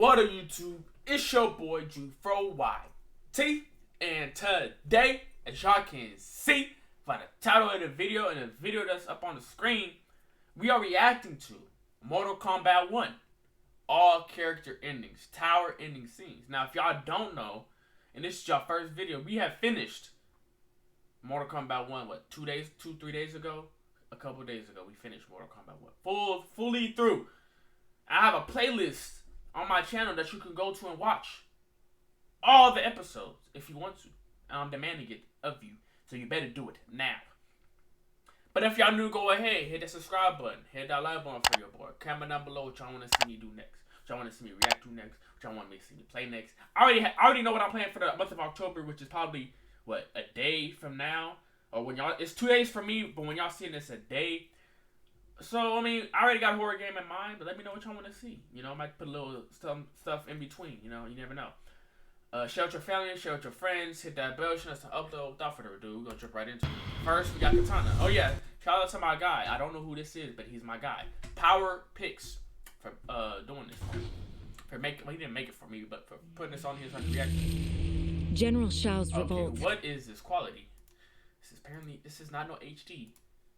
What up, YouTube? It's your boy Jufro YT, and today, as y'all can see by the title of the video and the video that's up on the screen, we are reacting to Mortal Kombat 1, all character endings, tower ending scenes. Now, if y'all don't know, and this is your first video, we have finished Mortal Kombat 1, what, 3 days ago? A couple days ago, we finished Mortal Kombat 1. Fully through. I have a playlist on my channel that you can go to and watch all the episodes if you want to. And I'm demanding it of you, so you better do it now. But if y'all new, go ahead, hit that subscribe button, hit that like button for your boy. Comment down below what y'all want to see me do next, what y'all want to see me react to next, what y'all want me to see me play next. I already know what I'm playing for the month of October, which is probably what, a day from now, or when y'all, it's 2 days for me, but when y'all seeing this, a day. So, I mean, I already got a horror game in mind, but let me know what y'all want to see. You know, I might put a little stuff in between, you know, you never know. Share with your family, share with your friends, hit that bell, share us to upload. Without further ado, we're going to jump right into it. First, we got Katana. Oh, yeah, shout out to my guy. I don't know who this is, but he's my guy. Power Picks for doing this for me. Well, he didn't make it for me, but for putting this on here so I can react to it. General Shao's revolt. What is this quality? This is not no HD.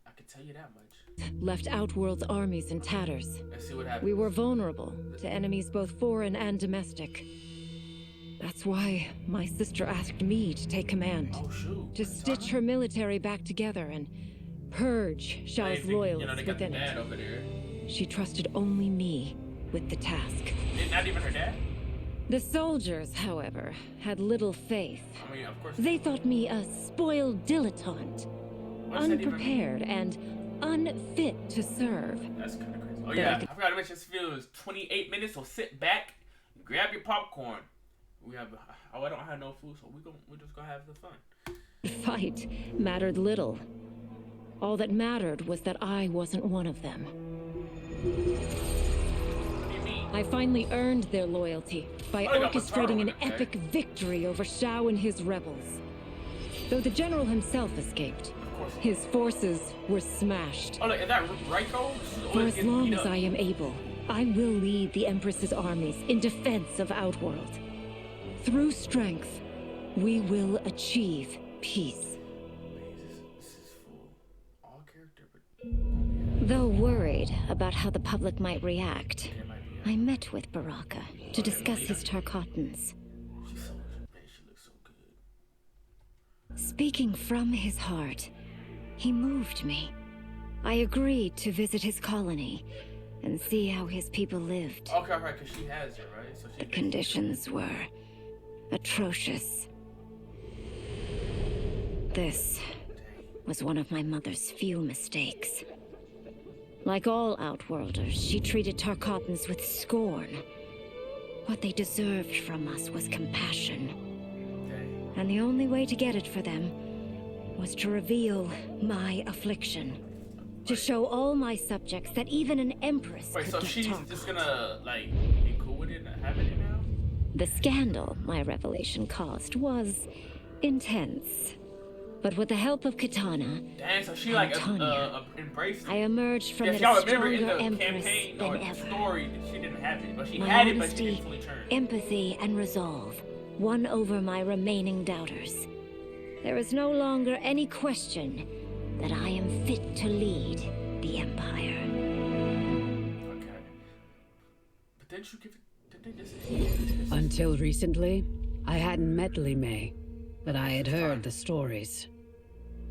I can tell you that much. Left Outworld's armies in tatters. Let's see what happens. We were vulnerable to enemies both foreign and domestic. That's why my sister asked me to take command. Oh, shoot. To stitch her military back together and purge Shao's loyalists within it. Over there. She trusted only me with the task. Not even her dad? The soldiers, however, had little faith. I mean, of course. They thought me a spoiled dilettante. Unprepared and unfit to serve. That's kind of crazy. Oh yeah, I forgot to mention this video is 28 minutes, so sit back, grab your popcorn. We have, I don't have no food, so we're just gonna have the fun. Fight mattered little. All that mattered was that I wasn't one of them. What do you mean? I finally earned their loyalty by orchestrating an epic victory over Shao and his rebels. Though the general himself escaped, his forces were smashed. Oh, look, is that Raiko? For as long as I am able, I will lead the Empress's armies in defense of Outworld. Through strength, we will achieve peace. This is full. All character, but... Though worried about how the public might react, I met with Baraka to discuss his Tarkatans. She looks so good. Speaking from his heart, he moved me. I agreed to visit his colony and see how his people lived. Okay, right, because she has it, right? So the conditions were atrocious. This was one of my mother's few mistakes. Like all Outworlders, she treated Tarkatans with scorn. What they deserved from us was compassion. And the only way to get it for them was to reveal my affliction. To show all my subjects that even an empress could get so she's Tarkat. Just gonna, like, be cool with it and having it now? The scandal my revelation caused was intense. But with the help of Katana, damn, so she, like, embraced it. I emerged from it a stronger empress than ever. Story, she didn't have it, but she my had honesty, it, but she didn't fully turn. Empathy, and resolve won over my remaining doubters. There is no longer any question that I am fit to lead the Empire. Okay. But didn't you give it... Didn't they just... Until recently, I hadn't met Li Mei, but I had heard the stories.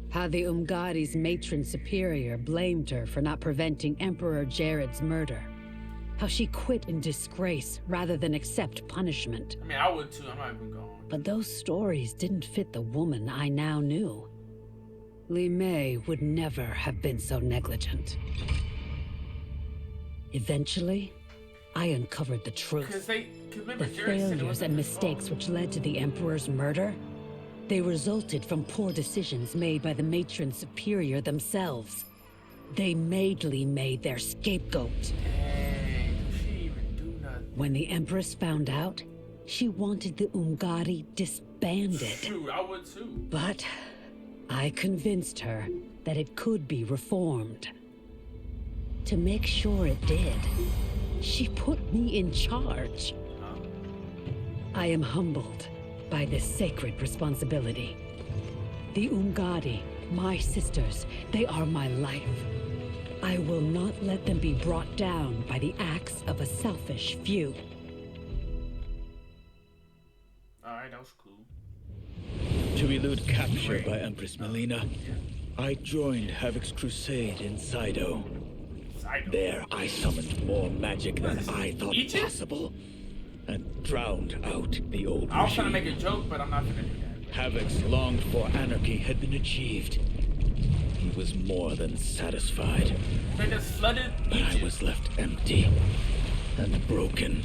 How the Umgadi's matron superior blamed her for not preventing Emperor Jared's murder. How she quit in disgrace rather than accept punishment. I mean, I would too. I'm not even going. But those stories didn't fit the woman I now knew. Li Mei would never have been so negligent. Eventually, I uncovered the truth. The failures and mistakes which led to the Emperor's murder, they resulted from poor decisions made by the matron superior themselves. They made Li Mei their scapegoat. When the Empress found out, she wanted the Umgadi disbanded. True, I would too. But I convinced her that it could be reformed. To make sure it did, she put me in charge. I am humbled by this sacred responsibility. The Umgadi, my sisters, they are my life. I will not let them be brought down by the acts of a selfish few. Alright, that was cool. To elude capture by Empress Melina, I joined Havoc's crusade in Sido. There, I summoned more magic than I thought possible, and drowned out the old regime. I was trying to make a joke, but I'm not gonna do that. Havoc's longed-for anarchy had been achieved. He was more than satisfied. They just flooded Egypt. I was left empty and broken.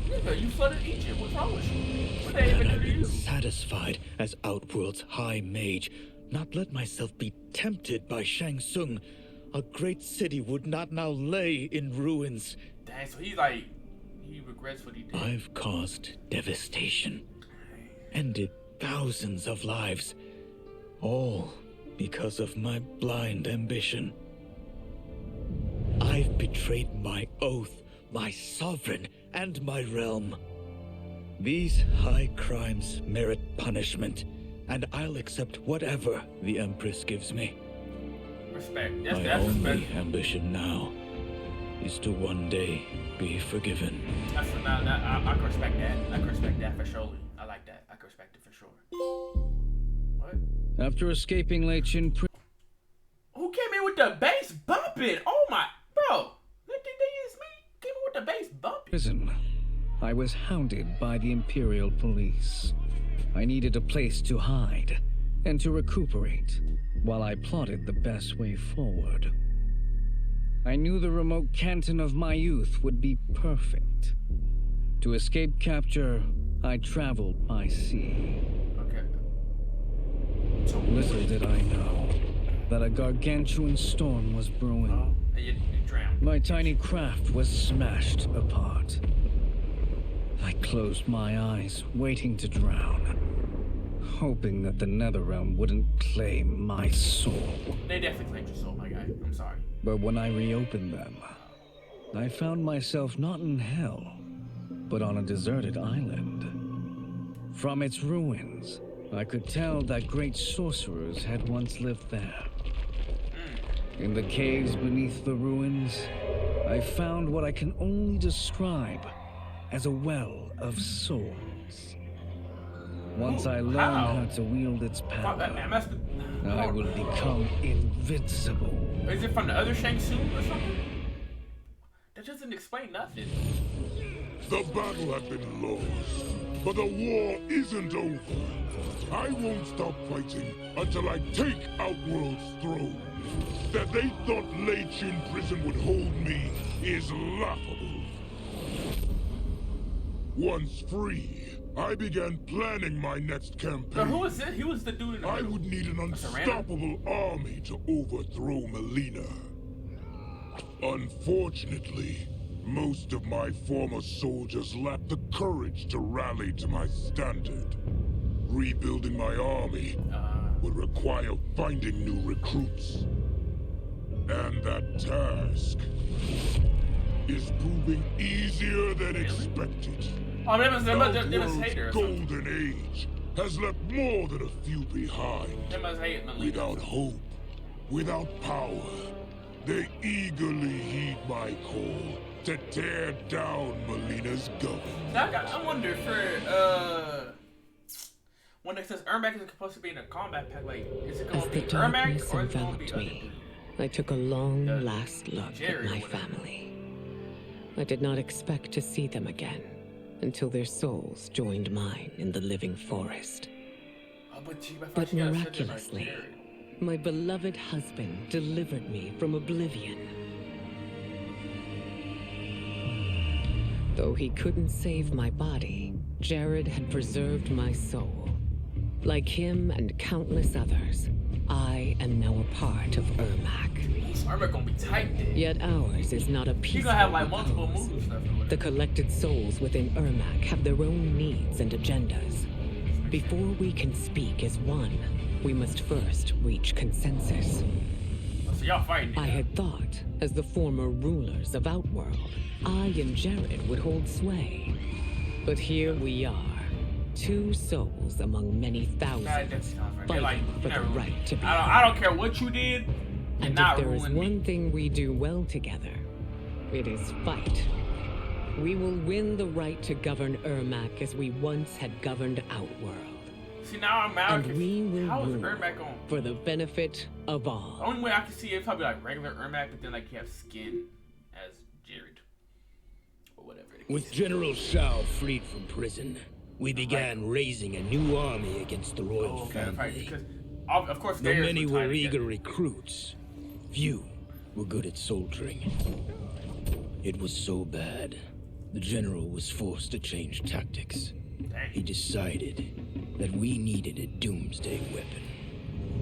Nigga, you flooded Egypt. What's wrong with you? What they Had even I do to been you? satisfied as Outworld's High Mage, not let myself be tempted by Shang Tsung, a great city would not now lay in ruins. Dang, so he's like, he regrets what he did. I've caused devastation, ended thousands of lives, all because of my blind ambition. I've betrayed my oath, my sovereign, and my realm. These high crimes merit punishment, and I'll accept whatever the Empress gives me. Respect. My That's only respect. ambition now is to one day be forgiven. That's now that I can respect that. I can respect that for sure. I like that. I can respect it for sure. What? After escaping Lei Chin Who came in with the bass bumping? Oh my, bro! They is me. Came in with the bass bumping. prison, I was hounded by the Imperial Police. I needed a place to hide and to recuperate while I plotted the best way forward. I knew the remote canton of my youth would be perfect. To escape capture, I traveled by sea. Okay. Little did I know that a gargantuan storm was brewing. Oh, and you drowned. My tiny craft was smashed apart. I closed my eyes, waiting to drown, hoping that the Netherrealm wouldn't claim my soul. They definitely claimed your soul, my guy. I'm sorry. But when I reopened them, I found myself not in hell, but on a deserted island. From its ruins, I could tell that great sorcerers had once lived there. In the caves beneath the ruins, I found what I can only describe as a well of souls. Once I learned how to wield its power, I will become invincible. Is it from the other Shang Tsung or something? That doesn't explain nothing. The battle had been lost, but the war isn't over. I won't stop fighting until I take Outworld's throne. That they thought Lei Chin prison would hold me is laughable. Once free, I began planning my next campaign. So who was it? He was the dude in the I middle. would need an unstoppable army to overthrow Melina. Unfortunately, most of my former soldiers lacked the courage to rally to my standard. Rebuilding my army would require finding new recruits. And that task is proving easier than expected. Oh, they must Outworld's hate her or something. golden age has left more than a few behind. They must hate Melina. Without hope, without power, they eagerly heed my call to tear down Melina's government. Now, I wonder for when it says Ermac is supposed to be in a combat pack, like is it As gonna the be darkness Ermac or is it gonna be enveloped other me, dude? I took a long, The last look Jared at my or whatever. family. I did not expect to see them again until their souls joined mine in the living forest. Oh, but she But gotta sit there like miraculously, Jared. my beloved husband delivered me from oblivion. Though he couldn't save my body, Jared had preserved my soul. Like him and countless others, I am now a part of Ermac. Ermac gonna be tight then. Yet ours is not a She peaceful gonna have like multiple repose. moves stuff or whatever. The collected souls within Ermac have their own needs and agendas. Before we can speak as one, we must first reach consensus. Oh, so y'all fighting. I had thought, as the former rulers of Outworld, I and Jared would hold sway. But here we are, two souls among many That thousands sounds right. They're fighting like, for the never- right to be I don't heard. care what you did. And not if there is ruin me. one thing we do well together, it is fight. We will win the right to govern Ermac as we once had governed Outworld. See, now I'm out. And we will How is rule Ermac on? for the benefit of The all. only way I can see it is probably like regular Ermac, but then like you have skin as Jared. Or whatever. the With case is. General Shao freed from prison, we began raising a new army against the royal Oh, okay, right. family. Because, of course, Though theirs many tied were together. eager recruits, few were good at soldiering. It was so bad, the general was forced to change tactics. Dang. He decided that we needed a doomsday weapon.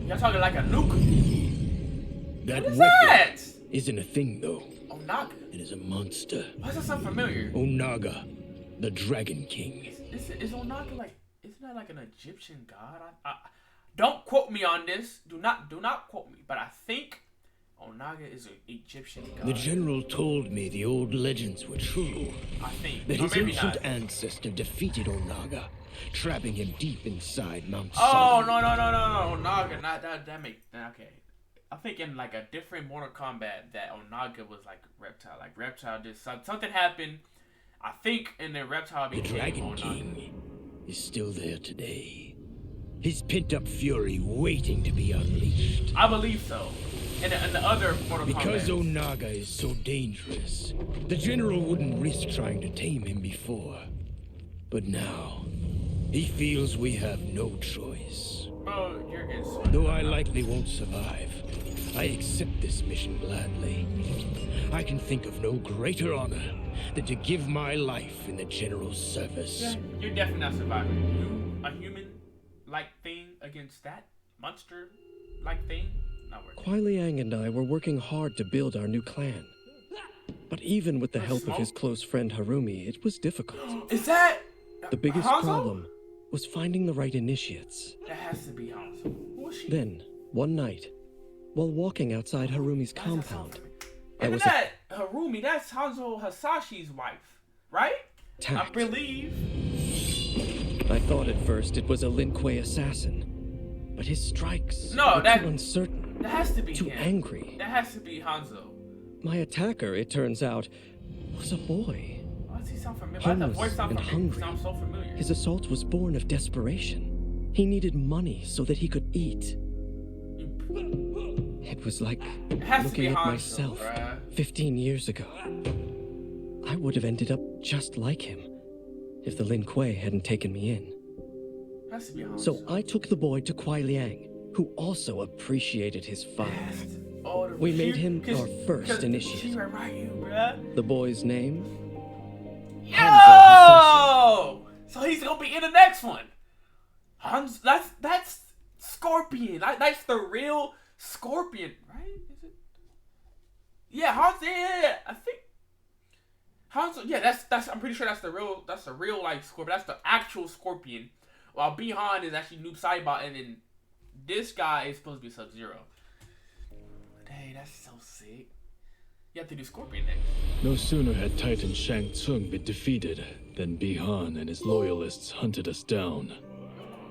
Y'all talking like a nuke? That What is weapon that? isn't a thing, though. Onaga. It is a monster. Why does that sound familiar? Onaga, the Dragon King. Is Onaga like? Isn't that like an Egyptian god? Don't quote me on this. Do not quote me. But I think Onaga is an Egyptian god. The general told me the old legends were true. I think. That Or his maybe ancient not. ancestor defeated Onaga, trapping him deep inside Mount Oh Saga. no! Onaga, not that make okay. I think in like a different Mortal Kombat that Onaga was like Reptile. Like Reptile did something happened. I think and then Reptile The became Dragon Onaga. King is still there today. His pent-up fury waiting to be unleashed. I believe so. And the other Mortal Because Kombat. Onaga is so dangerous, the general wouldn't risk trying to tame him before. But now, he feels we have no choice. Bro, you're getting smart. Though I likely won't survive, I accept this mission gladly. I can think of no greater honor than to give my life in the general's service. Yeah, you're definitely not surviving. You, a human-like thing against that monster-like thing, not working. Kuai Liang and I were working hard to build our new clan. But even with the help of his close friend Harumi, it was difficult. Is that The biggest Hanzo? problem was finding the right initiates. That has to be Hanzo. Who is she? Then, one night, while walking outside Harumi's Why does that sound compound, familiar? I Isn't was that Harumi? That's Hanzo Hasashi's wife, right? I attacked. believe. I thought at first it was a Lin Kuei assassin, but his strikes No, were that- too uncertain, That has to be too him. angry. That has to be Hanzo. My attacker, it turns out, was a boy. Why does he sound familiar? Why does the Homeless voice sound and familiar? hungry. Sounds so familiar. His assault was born of desperation. He needed money so that he could eat. It was like It has to be looking at Hanzo, myself bruh. 15 years ago. I would have ended up just like him if the Lin Kuei hadn't taken me in. It has to be Hanzo. So I took the boy to Kuai Liang, who also appreciated his father. Oh, the- We made she- him 'cause- our first 'cause initiate. She right you, bruh. The boy's name? Yo! So he's gonna be in the next one. Hans, that's Scorpion. That's the real Scorpion, right? Is it? Yeah, Hans. Yeah. I think Hans. Yeah, that's. I'm pretty sure that's the real. That's the real like Scorpion. That's the actual Scorpion. While Bihan is actually Noob Saibot, and then this guy is supposed to be Sub-Zero. Dang, that's so sick. You have to do Scorpion next. No sooner had Titan Shang Tsung been defeated than Bihan and his loyalists hunted us down.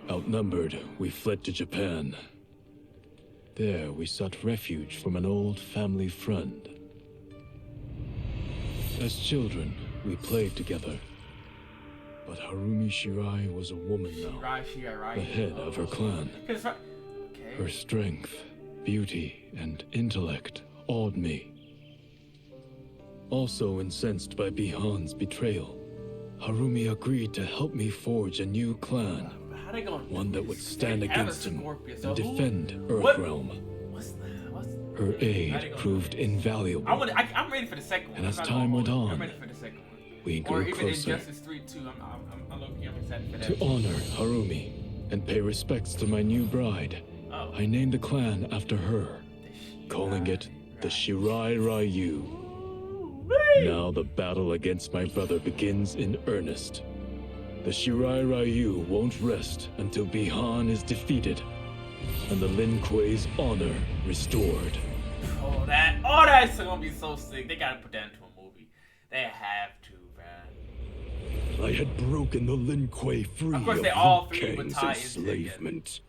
Outnumbered, we fled to Japan. There, we sought refuge from an old family friend. As children, we played together. But Harumi Shirai was a woman now, Shirai. the head of her clan. Okay. Her strength, beauty, and intellect awed me. Also incensed by Bihan's betrayal, Harumi agreed to help me forge a new clan, How they gonna one that would stand They have a against him Scorpion, so and who- defend what- Earthrealm. What's Her how they aid gonna proved do it? invaluable. I'm ready for the second one. And as I'm not time gonna went hold it. I'm on, ready for the second one. we Or grew even closer. Injustice 3 too. I'm low-key excited for that. To honor Harumi and pay respects to my new bride, Oh. I named the clan after her, calling it the Shirai Ryu. Now the battle against my brother begins in earnest. The Shirai Ryu won't rest until Bihan is defeated and the Lin Kuei's honor restored. That's gonna be so sick. They gotta put that into a movie. They have to, man. I had broken the Lin Kuei free Of course, they of all Liu three would Kang's tie into enslavement.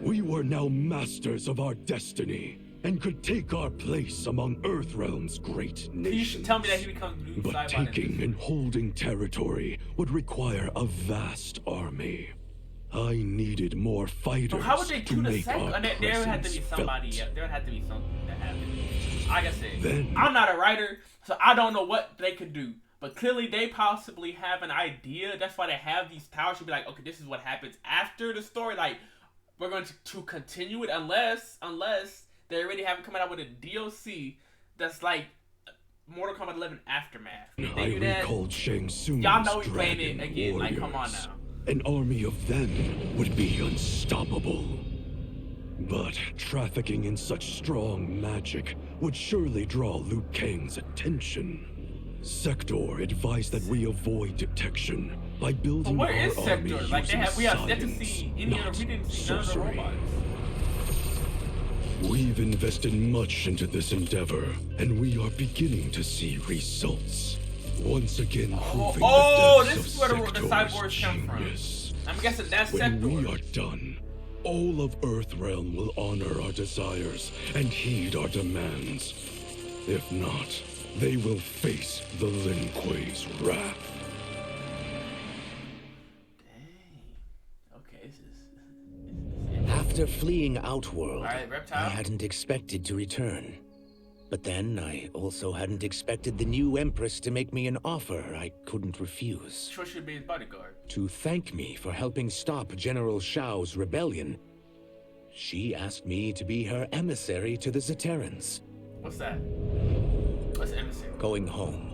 We were now masters of our destiny and could take our place among Earthrealm's great You nations. should tell me that he becomes blue But Saibot taking and holding territory would require a vast army. I needed more fighters So how would they to do the make second? our There would have to be presence somebody. felt. Yeah, there would have to be something that happened. Like I said, Then- I'm not a writer, so I don't know what they could do. But clearly, they possibly have an idea. That's why they have these towers to be like, okay, this is what happens after the story. Like, we're going to continue it unless they already have it coming out with a DLC that's like Mortal Kombat 11 Aftermath. If they I do that, recalled Shang Tsung's y'all know we playing dragon it again. warriors. Like, come on now. An army of them would be unstoppable. But trafficking in such strong magic would surely draw Liu Kang's attention. Sector advised that we avoid detection by But building where our is army Sector? Like, using we have yet to science, see any not of the, we didn't see none of the sorcery. robots. We've invested much into this endeavor, and we are beginning to see results. Once again proving Oh, the this depths is of where the Sector's cyborgs come from. genius. I'm guessing that's When Sector. we are done, all of Earthrealm will honor our desires and heed our demands. If not, they will face the Lin Kuei's wrath. Okay, this is After fleeing Outworld, Alright, Reptile. I hadn't expected to return. But then I also hadn't expected the new Empress to make me an offer I couldn't refuse. sure should be his bodyguard. To thank me for helping stop General Shao's rebellion, she asked me to be her emissary to the Zaterrans. What's that? What's emissary? Going home,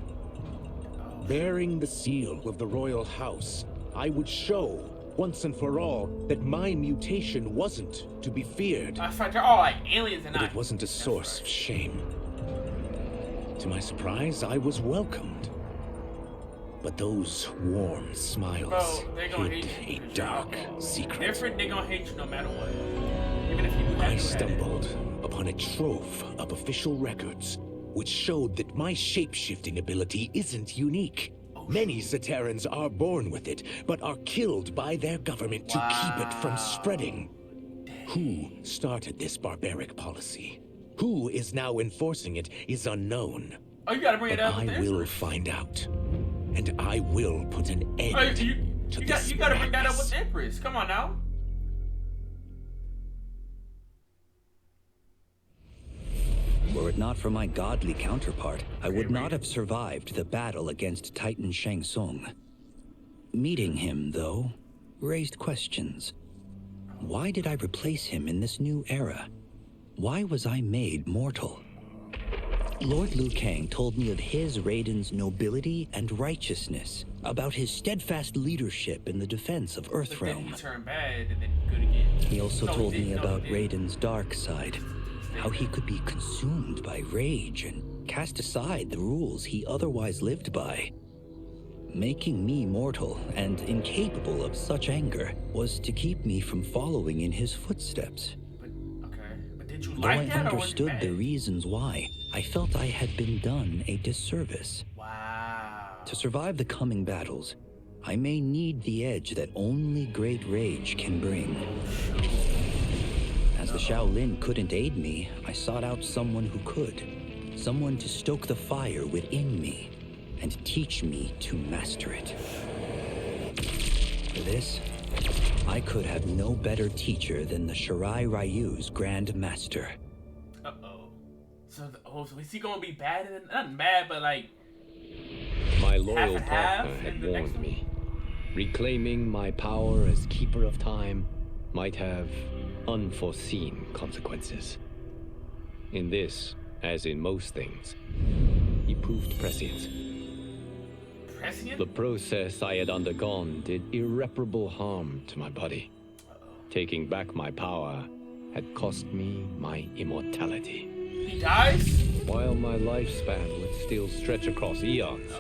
bearing the seal of the royal house, I would show, once and for all, that my mutation wasn't to be feared. I thought they're all like aliens and But not. it wasn't a source of shame. To my surprise, I was welcomed. But those warm smiles Bro, they gonna hid hate you. a 'cause dark you're secret. different, they gonna hate you no matter what. Even if you do I have to stumbled upon a trove of official records, which showed that my shape-shifting ability isn't unique. Many Zaterrans are born with it, but are killed by their government to keep it from spreading. Who started this barbaric policy? Who is now enforcing it is unknown. Oh, you gotta bring But it up I with will this. find out. And I will put an end Oh, to you this gotta bring that up madness. with Empress. Come on now. Were it not for my godly counterpart, I would not have survived the battle against Titan Shang Tsung. Meeting him, though, raised questions. Why did I replace him in this new era? Why was I made mortal? Lord Liu Kang told me of his Raiden's nobility and righteousness, about his steadfast leadership in the defense of But then he Earthrealm. turned bad and then good again. He also No, he told didn't. me No, he about didn't. Raiden's dark side, how he could be consumed by rage and cast aside the rules he otherwise lived by. Making me mortal and incapable of such anger was to keep me from following in his footsteps. But did you Though like I that or was you understood mad? the reasons why, I felt I had been done a disservice. Wow. To survive the coming battles, I may need the edge that only great rage can bring. As the Shaolin couldn't aid me, I sought out someone who could. Someone to stoke the fire within me and teach me to master it. For this, I could have no better teacher than the Shirai Ryu's Grand Master. So, so is he gonna be bad? Not bad, but like My half loyal and half partner in had the next warned me. Reclaiming my power as Keeper of Time might have unforeseen consequences. In this, as in most things, he proved prescient. Prescient? The process I had undergone did irreparable harm to my body. Taking back my power had cost me my immortality. He dies? While my lifespan would still stretch across eons,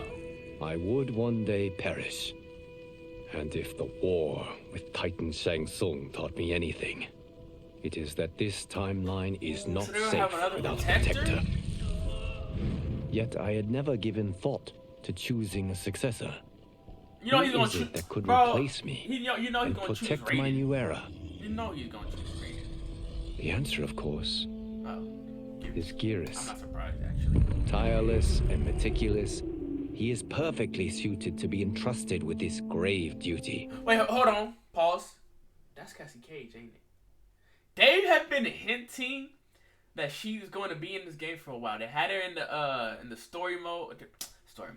I would one day perish. And if the war with Titan Shang Tsung taught me anything, it is that this timeline is not So they don't safe have another without a protector? protector. Yet I had never given thought to choosing a successor. You know he's Who gonna is choose. it that could Bro, replace me you know he's and gonna choose protect Raiden. my new era? You know he's gonna choose Raiden. The answer, of course, Oh, is I'm Geras. not surprised actually. Tireless and meticulous, he is perfectly suited to be entrusted with this grave duty. Wait, hold on. Pause. That's Cassie Cage, ain't it? They have been hinting that she's going to be in this game for a while. They had her in the story mode,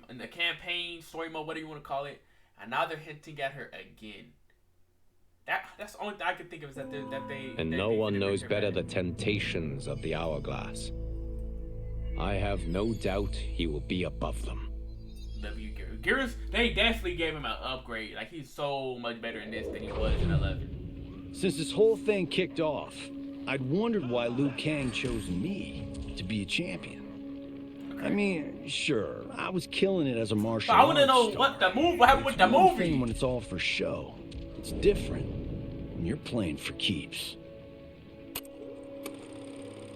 in the campaign story mode, whatever you want to call it, and now they're hinting at her again. That's the only thing I can think of is that they. And no one knows better the temptations of the hourglass. I have no doubt he will be above them. Love you, Geras. They definitely gave him an upgrade. Like, he's so much better in this than he was in 11. Since this whole thing kicked off, I'd wondered why Liu Kang chose me to be a champion. I mean, sure, I was killing it as a martial arts I want to know star. what happened with the One movie. thing when it's all for show. It's different when you're playing for keeps.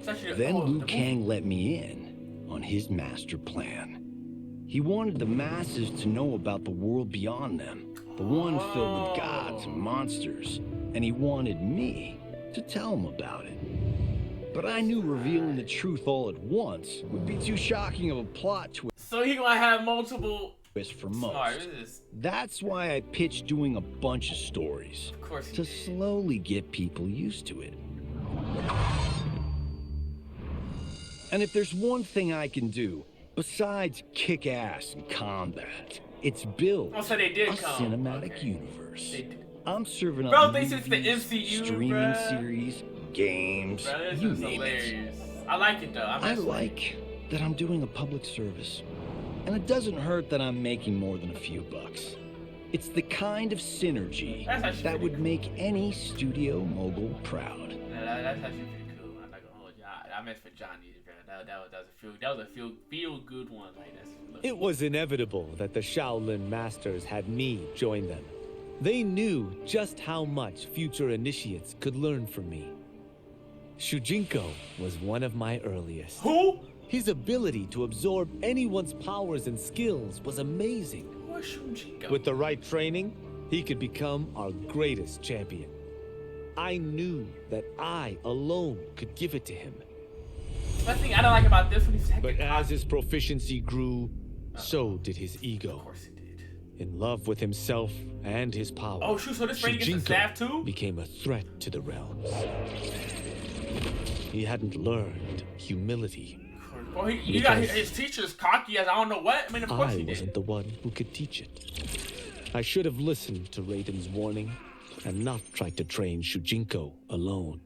Then Liu Kang let me in on his master plan. He wanted the masses to know about the world beyond them, the one filled with gods and monsters, and he wanted me to tell him about it. But I knew revealing the truth all at once would be too shocking of a plot twist. So he gonna have multiple For most. That's why I pitched doing a bunch of stories. Of course he to did. slowly get people used to it. And if there's one thing I can do, besides kick ass in combat, it's build Oh, so they did a come. cinematic Okay. universe. They did. I'm serving up Bro, thinks it's the movies, MCU, streaming bruh. series, games, Bro, this you is name it. hilarious. I like it though. I like that I'm doing a public service. And it doesn't hurt that I'm making more than a few bucks. It's the kind of synergy That's actually that pretty would cool. make any studio mogul proud. That's actually pretty cool. I'm not gonna hold you. I meant for Jonny, bro. That was a feel good one. Like that's. It was inevitable that the Shaolin Masters had me join them. They knew just how much future initiates could learn from me. Shujinko was one of my earliest. Who? His ability to absorb anyone's powers and skills was amazing. Where's Shujinko? With the right training, he could become our greatest champion. I knew that I alone could give it to him. One thing I don't like about this one is But as his proficiency grew, so did his ego. Of course it did. In love with himself and his power, Oh shoot! So this Freddy gets the staff too? became a threat to the realms. He hadn't learned humility. Well, he got his teacher's cocky as I don't know what. I mean, of course I he did. wasn't the one who could teach it. I should have listened to Raiden's warning and not tried to train Shujinko alone.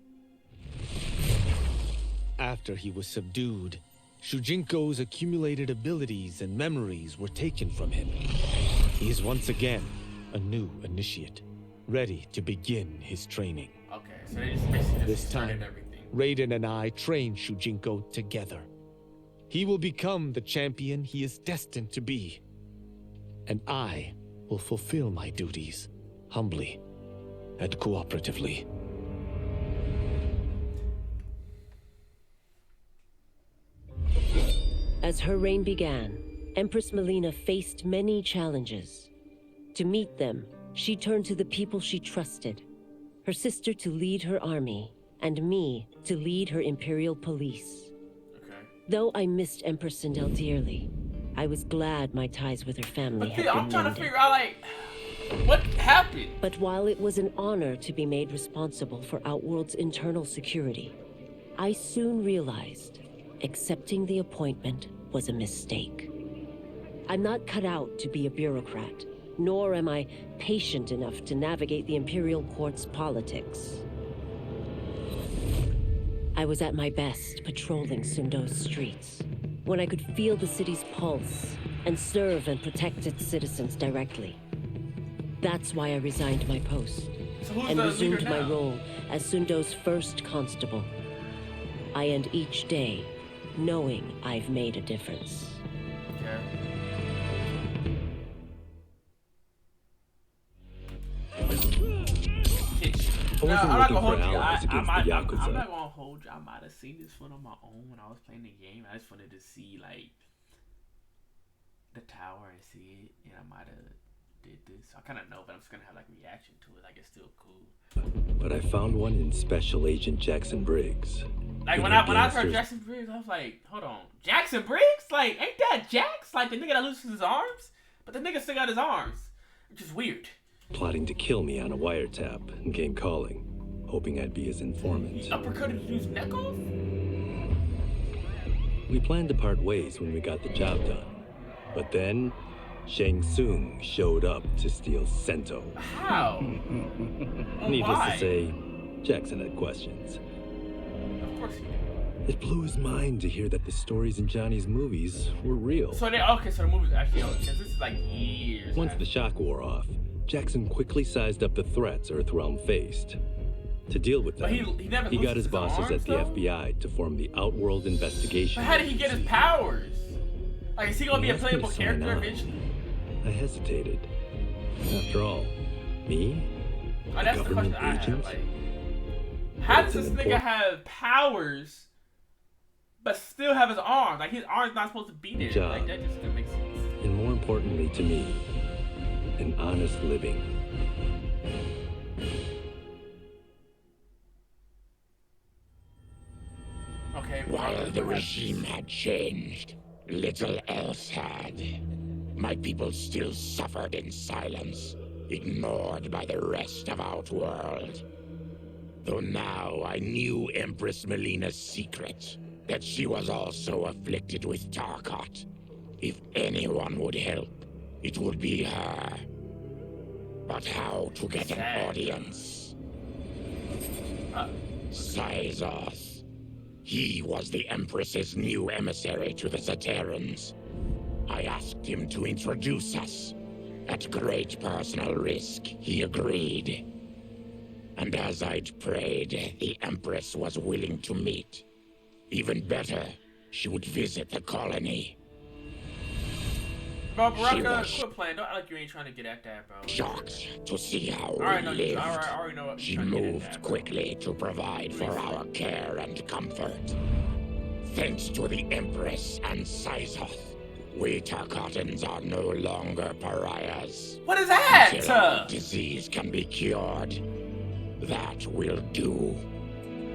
After he was subdued, Shujinko's accumulated abilities and memories were taken from him. He is once again a new initiate, ready to begin his training. Okay, so they just basically This started time, everything. Raiden and I train Shujinko together. He will become the champion he is destined to be. And I will fulfill my duties, humbly and cooperatively. As her reign began, Empress Melina faced many challenges. To meet them, she turned to the people she trusted. Her sister to lead her army, and me to lead her Imperial police. Okay. Though I missed Empress Sindel dearly, I was glad my ties with her family had been I'm trying to mended. figure out like what happened. But while it was an honor to be made responsible for Outworld's internal security, I soon realized accepting the appointment was a mistake. I'm not cut out to be a bureaucrat, nor am I patient enough to navigate the Imperial Court's politics. I was at my best patrolling Sundo's streets, when I could feel the city's pulse and serve and protect its citizens directly. That's why I resigned my post So who's and the resumed leader my now? role as Sundo's first constable. I end each day knowing I've made a difference. Okay. I wasn't I'm not looking gonna hold for you. allies against the I'm Yakuza. not gonna hold you. I might have seen this one on my own when I was playing the game. I just wanted to see like the tower and see it, and I might have did this. I kind of know, but I'm just gonna have like reaction to it. Like it's still cool. But I found one in Special Agent Jackson Briggs. Like when I heard Jackson Briggs, I was like, hold on, Jackson Briggs? Like, ain't that Jax? Like the nigga that loses his arms, but the nigga still got his arms, which is weird. Plotting to kill me on a wiretap and came calling, hoping I'd be his informant. He uppercutted dude's neck off? We planned to part ways when we got the job done, but then Shang Tsung showed up to steal Sento. How? Needless to say, Jackson had questions. Of course he did. It blew his mind to hear that the stories in Johnny's movies were real. So the movie's actually on, because this is like years. Once the shock wore off, Jackson quickly sized up the threats Earthrealm faced. To deal with them, he got his bosses at the FBI to form the Outworld Investigation. But how did he get his powers? Like, is he gonna be a playable character eventually? I hesitated. After all, me? Oh, that's the question I have. Like, how does this nigga have powers, but still have his arms? Like, his arm's not supposed to be there. Like, that just doesn't make sense. And more importantly to me, an honest living. Okay. While the regime had changed, little else had. My people still suffered in silence, ignored by the rest of Outworld. Though now I knew Empress Melina's secret, that she was also afflicted with Tarkat. If anyone would help, it would be her. But how to get an audience? Syzoth. He was the Empress's new emissary to the Zaterrans. I asked him to introduce us. At great personal risk, he agreed. And as I'd prayed, the Empress was willing to meet. Even better, she would visit the colony. Bro, Baraka, quit playing. Don't act like you ain't trying to get at that, bro. Shocked to see how we lived. lived. I already know what she moved quickly to provide for our care and comfort. Thanks to the Empress and Syzoth, we Tarkatans are no longer pariahs. What is that? Until our disease can be cured. That will do.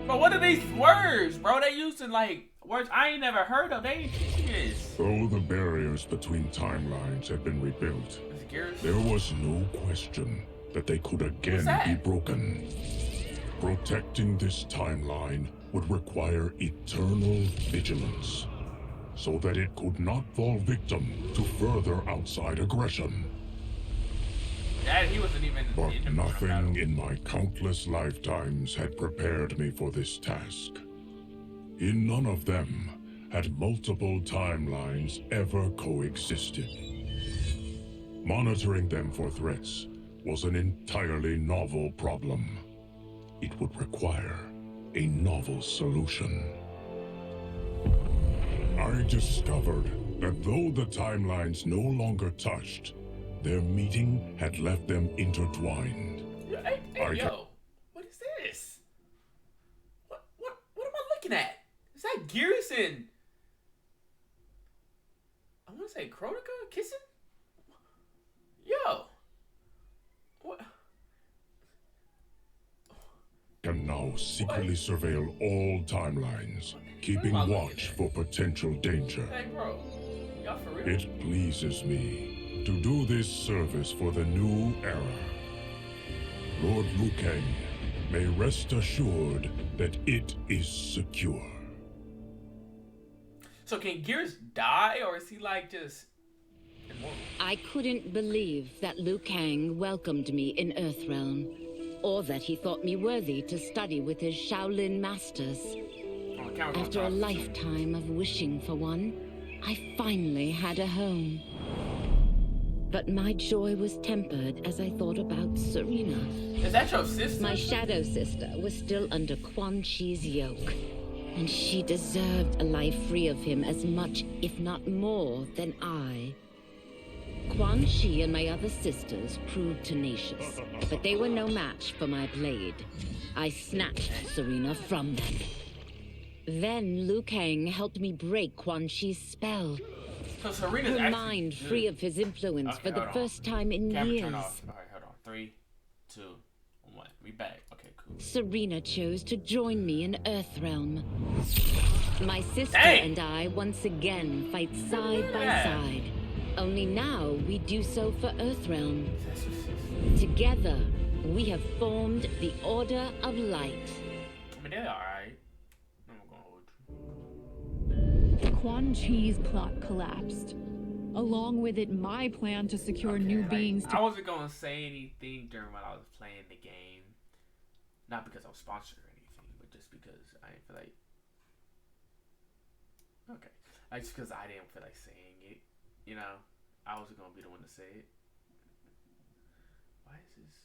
But what are these words, bro? They using like words I ain't never heard of. They ain't teaching this. Though the barriers between timelines had been rebuilt, there was no question that they could again be broken. Protecting this timeline would require eternal vigilance, so that it could not fall victim to further outside aggression. He wasn't even but nothing in my countless lifetimes had prepared me for this task. In none of them had multiple timelines ever coexisted. Monitoring them for threats was an entirely novel problem. It would require a novel solution. I discovered that though the timelines no longer touched, their meeting had left them intertwined. Yo, what is this? What am I looking at? Is that Gears and I want to say Chronica kissing? Yo, what? Can now secretly surveil all timelines, keeping watch for potential danger. Hey, bro, y'all for real? It pleases me to do this service for the new era. Lord Liu Kang may rest assured that it is secure. So can Gears die, or is he like just immortal? I couldn't believe that Liu Kang welcomed me in Earthrealm, or that he thought me worthy to study with his Shaolin masters. After a lifetime of wishing for one, I finally had a home. But my joy was tempered as I thought about Serena. Is that your sister? My shadow sister was still under Quan Chi's yoke, and she deserved a life free of him as much, if not more, than I. Quan Chi and my other sisters proved tenacious, but they were no match for my blade. I snatched Serena from them. Then Liu Kang helped me break Quan Chi's spell. So Serena's her actually mind good. free of his influence for the first time in years. Turn off. All right, hold on. 3, 2, 1. We back. Okay, cool. Serena chose to join me in Earthrealm. My sister Dang. and I once again fight side by side. Only now we do so for Earthrealm. Together, we have formed the Order of Light. I mean, they're alright. I'm gonna hold you. Quan Chi's plot collapsed. Along with it, my plan to secure new beings to... I wasn't gonna say anything during when I was playing the game. Not because I was sponsored or anything, but just because I didn't feel like... Okay. Just because I didn't feel like saying it. You know? I wasn't gonna be the one to say it. Why is this...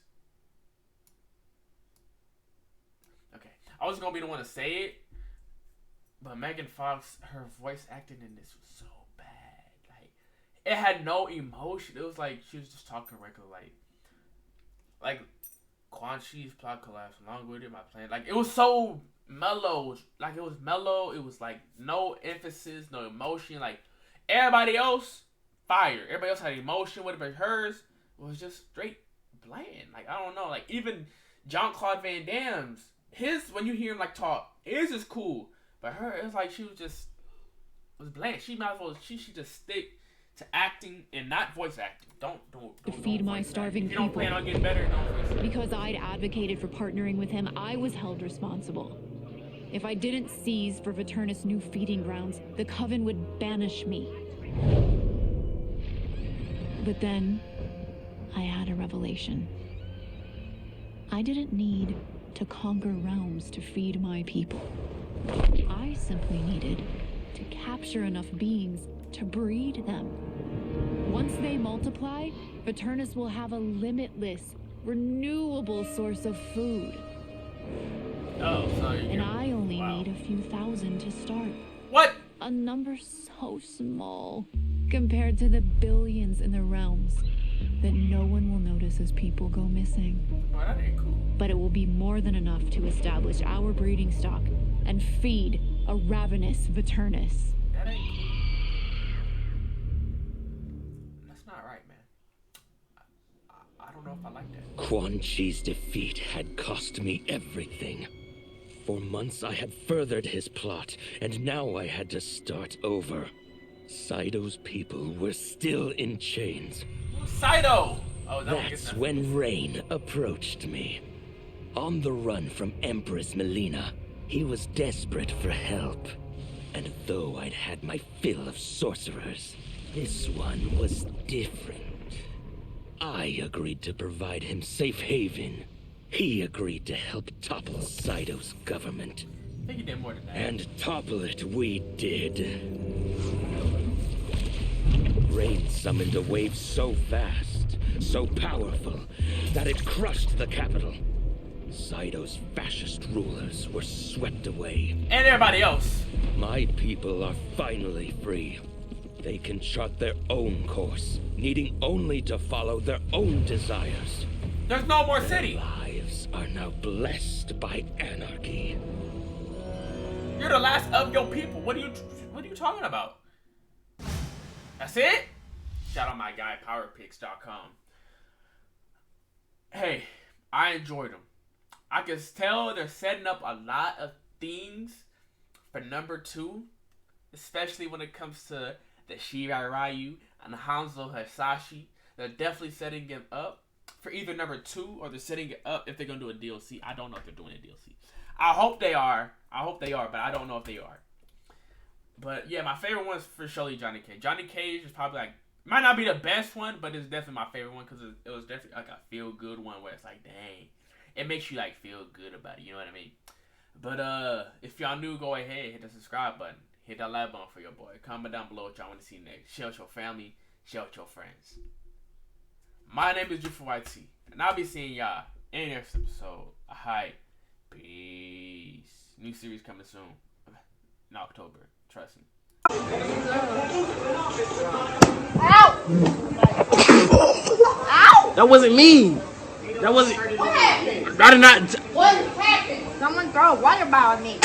Okay. I wasn't gonna be the one to say it. But Megan Fox, her voice acting in this was so bad. Like, it had no emotion. It was like she was just talking regular, like Quan Chi's plot collapse. Along with it, my plan. Like, it was so mellow. Like, it was mellow. It was like no emphasis, no emotion. Like, everybody else, fire. Everybody else had emotion. Whatever hers was just straight bland. Like, I don't know. Like, even Jean-Claude Van Damme's, when you hear him like talk, his is cool. But her, it was like she was bland. She might as well, she should just stick to acting and not voice acting. Don't feed my starving people. If you don't plan on getting better, don't. Because I'd advocated for partnering with him, I was held responsible. If I didn't seize for Veternus' new feeding grounds, the Coven would banish me. But then, I had a revelation. I didn't need to conquer realms to feed my people. I simply needed to capture enough beings to breed them. Once they multiply, Veternus will have a limitless, renewable source of food. Oh, sorry. And I only need a few thousand to start. What? A number so small compared to the billions in the realms that no one will notice as people go missing. Oh, that ain't cool. But it will be more than enough to establish our breeding stock and feed a ravenous Veternus. That ain't cool. That's not right, man. I don't know if I like that. Quan Chi's defeat had cost me everything. For months I had furthered his plot, and now I had to start over. Saido's people were still in chains. Saido! Oh, that's when Rain approached me. On the run from Empress Melina, he was desperate for help. And though I'd had my fill of sorcerers, this one was different. I agreed to provide him safe haven. He agreed to help topple Saido's government. I think he did more than that. And topple it we did. Rain summoned a wave so vast, so powerful, that it crushed the capital. Saido's fascist rulers were swept away. And everybody else. My people are finally free. They can chart their own course, needing only to follow their own desires. There's no more city. Their lives are now blessed by anarchy. You're the last of your people. What are you talking about? That's it? Shout out my guy, powerpicks.com. Hey, I enjoyed them. I can tell they're setting up a lot of things for number 2, especially when it comes to the Shirai Ryu and the Hanzo Hasashi. They're definitely setting them up for either number 2 or they're setting it up if they're going to do a DLC. I don't know if they're doing a DLC. I hope they are, but I don't know if they are. But yeah, my favorite one is for surely Johnny Cage. Johnny Cage is probably like, might not be the best one, but it's definitely my favorite one because it was definitely like a feel-good one where it's like, dang. It makes you like feel good about it, you know what I mean? But if y'all new, go ahead, hit the subscribe button. Hit that like button for your boy. Comment down below what y'all want to see next. Share with your family, share with your friends. My name is JuForYT, and I'll be seeing y'all in the next episode. Alright, peace. New series coming soon. In October. Trust me. Ow! Ow! That wasn't me. That wasn't. What happened? I did not. What happened? Someone throw a water bottle at me.